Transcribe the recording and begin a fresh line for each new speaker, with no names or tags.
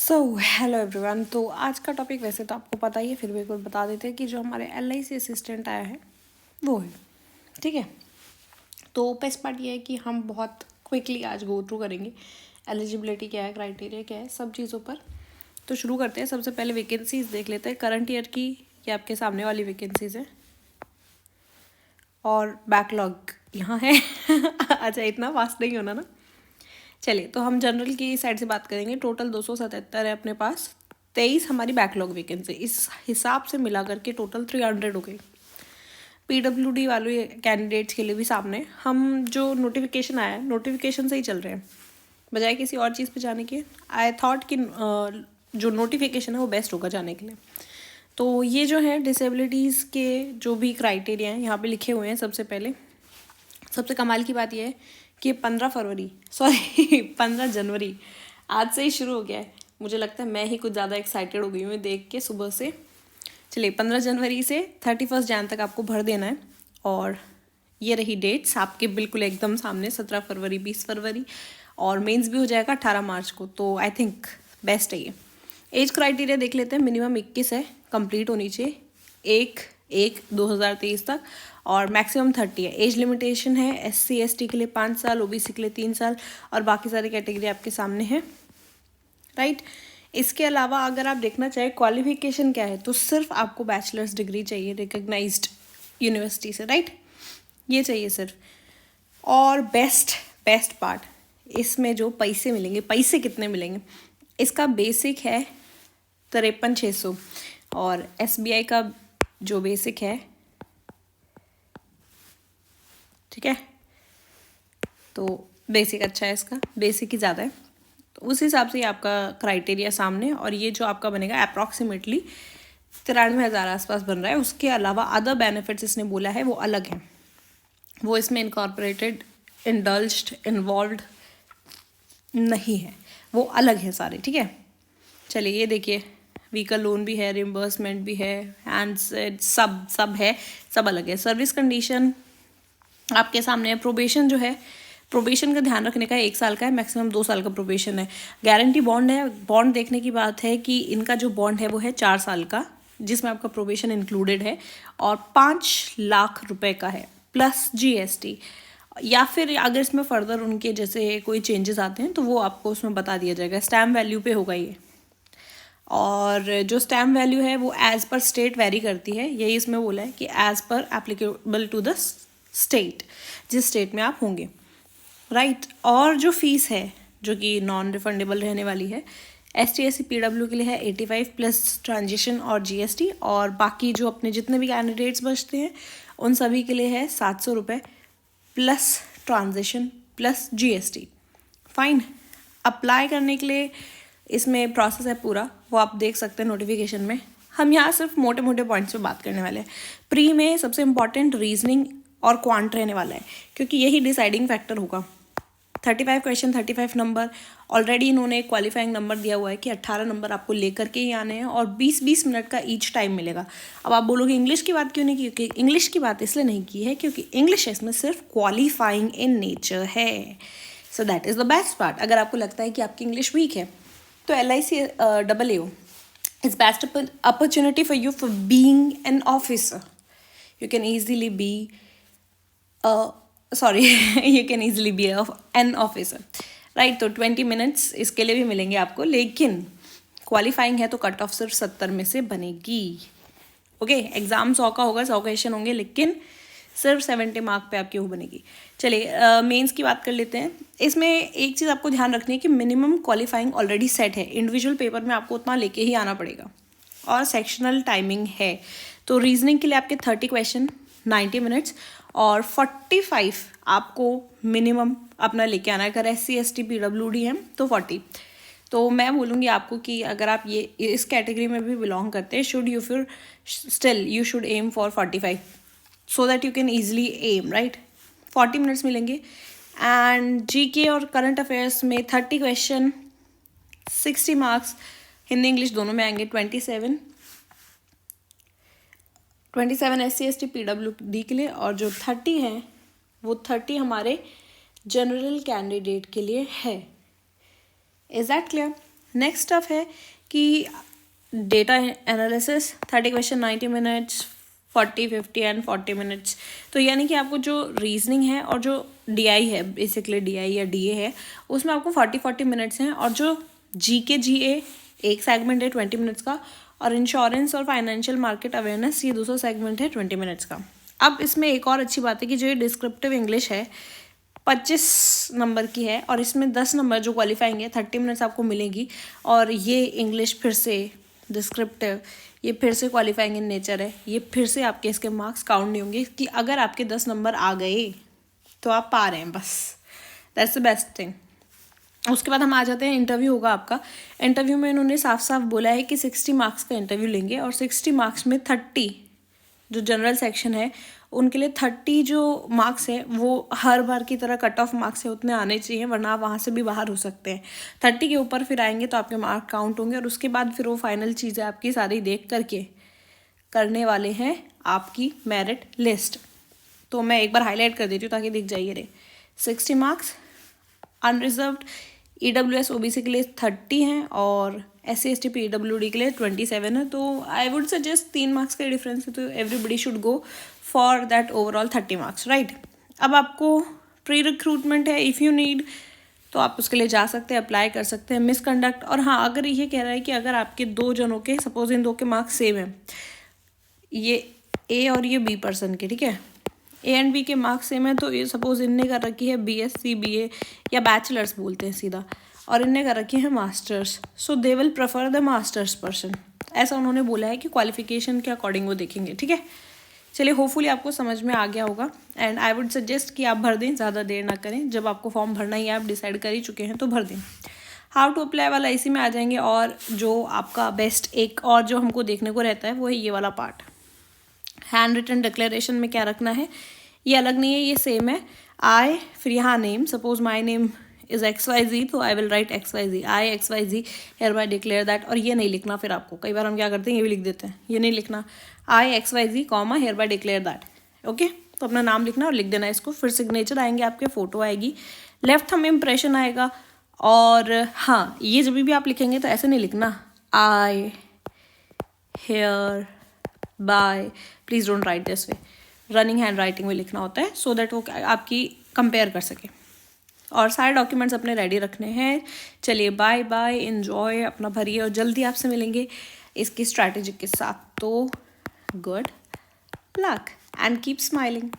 Hello everyone. तो आज का टॉपिक वैसे तो आपको पता ही है, फिर भी एक बार बता देते हैं कि जो हमारे LIC असिस्टेंट आया है वो है, ठीक है। तो बेस्ट पार्ट ये है कि हम बहुत क्विकली आज गो थ्रू करेंगे एलिजिबिलिटी क्या है, क्राइटेरिया क्या है, सब चीज़ों पर। तो शुरू करते हैं। सबसे पहले वैकेंसीज देख लेते हैं करंट ईयर की, ये आपके सामने वाली वैकेंसीज है और बैकलॉग यहाँ है अच्छा, इतना फास्ट नहीं होना ना। चलिए, तो हम जनरल की साइड से बात करेंगे। टोटल 277 है अपने पास, 23 हमारी बैकलॉग वैकेंसी, इस हिसाब से मिला करके टोटल 300 हो गई। PWD वाले कैंडिडेट्स के लिए भी सामने हम जो नोटिफिकेशन आया है, नोटिफिकेशन से ही चल रहे हैं बजाय किसी और चीज़ पे जाने के। आई थॉट कि जो नोटिफिकेशन है वो बेस्ट होगा जाने के लिए। तो ये जो है डिसेबिलिटीज़ के जो भी क्राइटेरिया हैं यहाँ पे लिखे हुए हैं। सबसे पहले सबसे कमाल की बात यह है कि 15 जनवरी आज से ही शुरू हो गया है। मुझे लगता है मैं ही कुछ ज़्यादा एक्साइटेड हो गई हूँ देख के सुबह से। चलिए, 15 जनवरी से 31 जैन तक आपको भर देना है। और ये रही डेट्स आपके बिल्कुल एकदम सामने, 17 फरवरी, 20 फरवरी, और मेंस भी हो जाएगा 18 मार्च को। तो आई थिंक बेस्ट है ये। एज क्राइटेरिया देख लेते हैं। मिनिमम 21 है, कंप्लीट होनी चाहिए 1/1/2023 तक, और मैक्सिमम 30 है। एज लिमिटेशन है SC ST के लिए 5 साल, OBC के लिए 3 साल, और बाकी सारी कैटेगरी आपके सामने है, राइट। इसके अलावा अगर आप देखना चाहें क्वालिफिकेशन क्या है, तो सिर्फ आपको बैचलर्स डिग्री चाहिए रिकग्नाइज्ड यूनिवर्सिटी से, राइट। ये चाहिए सिर्फ। और बेस्ट पार्ट, इसमें जो पैसे मिलेंगे, पैसे कितने मिलेंगे, इसका बेसिक है 53,600, और SBI का जो बेसिक है, ठीक है, तो बेसिक अच्छा है, इसका बेसिक ही ज़्यादा है। तो उस हिसाब से ये आपका क्राइटेरिया सामने, और ये जो आपका बनेगा अप्रॉक्सीमेटली 93,000 आसपास बन रहा है। उसके अलावा अदर बेनिफिट्स इसने बोला है वो अलग हैं, वो इसमें इनकॉर्पोरेटेड, इंडल्ज्ड, इन्वॉल्व्ड नहीं है, वो अलग है सारे, ठीक है। चलिए, ये देखिए, व्हीकल लोन भी है, रिम्बर्समेंट भी है, हैंडसेट सब है, सब अलग है। सर्विस कंडीशन आपके सामने है। प्रोबेशन जो है, प्रोबेशन का ध्यान रखने का 1 साल का है, मैक्सिमम 2 साल का प्रोबेशन है। गारंटी बॉन्ड है। बॉन्ड देखने की बात है कि इनका जो बॉन्ड है वो है 4 साल का, जिसमें आपका प्रोबेशन इंक्लूडेड है, और 5 लाख रुपए का है प्लस GST। या फिर अगर इसमें फर्दर उनके जैसे कोई चेंजेस आते हैं तो वो आपको उसमें बता दिया जाएगा। स्टैम्प वैल्यू पे होगा ये, और जो स्टैम्प वैल्यू है वो एज पर स्टेट वेरी करती है। यही इसमें बोला है कि as per applicable to the state, जिस स्टेट में आप होंगे, राइट। और जो फीस है जो कि नॉन रिफंडेबल रहने वाली है, ST SC PW के लिए है 85 प्लस ट्रांजिशन और GST, और बाकी जो अपने जितने भी कैंडिडेट्स बचते हैं उन सभी के लिए है 700 रुपये plus transition plus GST। Fine. Apply करने के लिए इसमें प्रोसेस है पूरा, वो आप देख सकते हैं नोटिफिकेशन में। हम यहाँ सिर्फ मोटे मोटे पॉइंट्स पे बात करने वाले हैं। प्री में सबसे इम्पॉर्टेंट रीजनिंग और क्वांट रहने वाला है, क्योंकि यही डिसाइडिंग फैक्टर होगा। 35 क्वेश्चन, 35 नंबर। ऑलरेडी इन्होंने एक क्वालिफाइंग नंबर दिया हुआ है कि 18 नंबर आपको लेकर के ही आने हैं, और 20-20 मिनट का ईच टाइम मिलेगा। अब आप बोलोगे इंग्लिश की बात क्यों नहीं की? क्योंकि इंग्लिश की बात इसलिए नहीं की है क्योंकि इंग्लिश इसमें सिर्फ क्वालिफाइंग इन नेचर है। So that is the best part. अगर आपको लगता है कि आपकी इंग्लिश वीक है, तो LIC AAO is best opportunity for you for being an officer. You can easily be you can easily be an officer, right? तो 20 मिनट्स इसके लिए भी मिलेंगे आपको, लेकिन क्वालिफाइंग है तो कट ऑफ सिर्फ 70 में से बनेगी। ओके, एग्जाम 100 का होगा, 100 क्वेश्चन होंगे, लेकिन सिर्फ 70 मार्क पे आपकी वो बनेगी। चलिए, मेंस की बात कर लेते हैं। इसमें एक चीज़ आपको ध्यान रखनी है कि मिनिमम क्वालिफाइंग ऑलरेडी सेट है। इंडिविजुअल पेपर में आपको उतना लेके ही आना पड़ेगा, और सेक्शनल टाइमिंग है। तो रीजनिंग के लिए आपके 30 क्वेश्चन 90 मिनट्स, और 45 आपको मिनिमम अपना लेके आना है। अगर SC ST PWD है तो 40। तो मैं बोलूँगी आपको कि अगर आप ये इस कैटेगरी में भी बिलोंग करते हैं, you should aim for 45, so that you can easily aim, right? 40 minutes मिलेंगे। एंड GK और करंट अफेयर्स में 30 क्वेश्चन, 60 मार्क्स, हिंदी इंग्लिश दोनों में आएंगे। 27 SC ST PWD के लिए, और जो 30 हैं वो 30 हमारे जनरल कैंडिडेट के लिए है। Is that clear? Next stuff है कि data analysis 30 question 90 minutes, 40 50 and 40 minutes. तो यानी कि आपको जो रीजनिंग है और जो DI है, बेसिकली DI या DA है, उसमें आपको 40 मिनट्स हैं, और जो GK GA एक सेगमेंट है 20 मिनट्स का, और इंश्योरेंस और फाइनेंशियल मार्केट अवेयरनेस ये दूसरा सेगमेंट है 20 मिनट्स का। अब इसमें एक और अच्छी बात है कि जो ये डिस्क्रिप्टिव इंग्लिश है 25 नंबर की है, और इसमें 10 नंबर जो क्वालिफाइंग है 30 मिनट्स आपको मिलेगी। और ये इंग्लिश फिर से डिस्क्रिप्टिव, ये फिर से क्वालिफाइंग इन नेचर है, ये फिर से आपके इसके मार्क्स काउंट नहीं होंगे कि अगर आपके 10 नंबर आ गए तो आप पा रहे हैं बस। That's the best thing. उसके बाद हम आ जाते हैं, इंटरव्यू होगा आपका। इंटरव्यू में इन्होंने साफ साफ बोला है कि 60 मार्क्स का इंटरव्यू लेंगे, और 60 मार्क्स में 30 जो जनरल सेक्शन है उनके लिए 30 जो मार्क्स है वो हर बार की तरह कट ऑफ मार्क्स है उतने आने चाहिए, वरना आप वहाँ से भी बाहर हो सकते हैं। 30 के ऊपर फिर आएंगे तो आपके मार्क काउंट होंगे, और उसके बाद फिर वो फाइनल चीज़ें आपकी सारी देख करके करने वाले हैं आपकी मेरिट लिस्ट। तो मैं एक बार हाईलाइट कर देती हूँ ताकि दिख जाइए रे। 60 मार्क्स अनरिजर्व्ड EWS OBC के लिए 30 हैं, और SC ST PWD के लिए 27 है। तो आई वुड सजेस्ट 3 मार्क्स का डिफरेंस है, तो everybody should go for that overall 30 marks, right. अब आपको प्री रिक्रूटमेंट है, इफ़ यू नीड तो आप उसके लिए जा सकते हैं, अप्लाई कर सकते हैं। मिसकंडक्ट, और हाँ अगर ये कह रहा है कि अगर आपके 2 जनों के, सपोज इन 2 के मार्क्स सेम है, ये A और ये B पर्सन के, ठीक है, A एंड B के मार्क्स सेम है, तो ये सपोज इनने कर रखी है BSc BA या बैचलर्स बोलते हैं सीधा, और इनने कर रखी है masters, so they will prefer the masters person. ऐसा उन्होंने बोला है कि क्वालिफिकेशन के अकॉर्डिंग वो देखेंगे, ठीक है। चलिए, होपफुली आपको समझ में आ गया होगा, एंड आई वुड सजेस्ट कि आप भर दें, ज़्यादा देर ना करें। जब आपको फॉर्म भरना ही आप डिसाइड कर ही चुके हैं तो भर दें। हाउ टू अप्लाई वाला इसी में आ जाएंगे, और जो आपका बेस्ट एक और जो हमको देखने को रहता है वो है ये वाला पार्ट। हैंड रिटन डिक्लेरेशन में क्या रखना है, ये अलग नहीं है, ये सेम है। आई, फिर यहाँ name, suppose my name is XYZ, तो I will write XYZ, I XYZ hereby declare that. और ये नहीं लिखना फिर आपको, कई बार हम क्या करते हैं ये भी लिख देते हैं, ये नहीं लिखना, I XYZ comma hereby declare that, okay. तो अपना नाम लिखना और लिख देना इसको। फिर सिग्नेचर आएंगे आपके, फोटो आएगी, लेफ्ट थंब इम्प्रेशन आएगा। और हाँ, ये जब भी आप लिखेंगे तो ऐसे नहीं लिखना I hereby, please don't write this way, running handwriting में लिखना होता है, सो दैट वो आपकी कंपेयर कर सके। और सारे डॉक्यूमेंट्स अपने रेडी रखने हैं। चलिए, बाय बाय, एंजॉय, अपना भरिए, और जल्दी आपसे मिलेंगे इसकी स्ट्रैटेजी के साथ। तो good luck and keep smiling.